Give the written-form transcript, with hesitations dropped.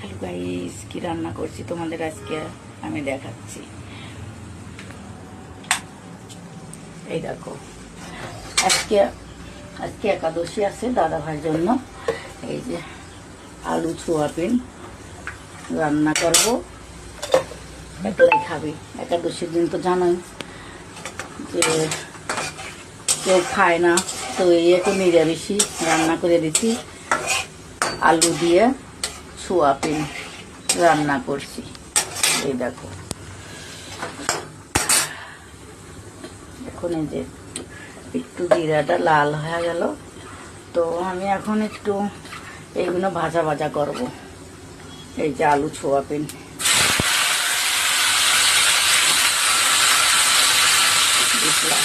Hello guys, কি রান্না করছি তোমাদের আজকে আমি দেখাচ্ছি। এই দেখো, আজকে আজকে একাদশী আছে দাদা ভাইয়ের জন্য। এই যে আলু সোয়াবিন রান্না করব, একলাই খাবি। একাদশীর দিন তো জানোই যে কেউ খায় না, তো এই একটু নিরামিষই রান্না করে দিচ্ছি। আলু দিয়ে সোয়াবিন রান্না করছি। এই দেখো, এখন এই যে একটু জিরাটা লাল হয়ে গেল, তো আমি এখন একটু এইগুলো ভাজা ভাজা করব। এই যে আলু সোয়াবিন দিলাম।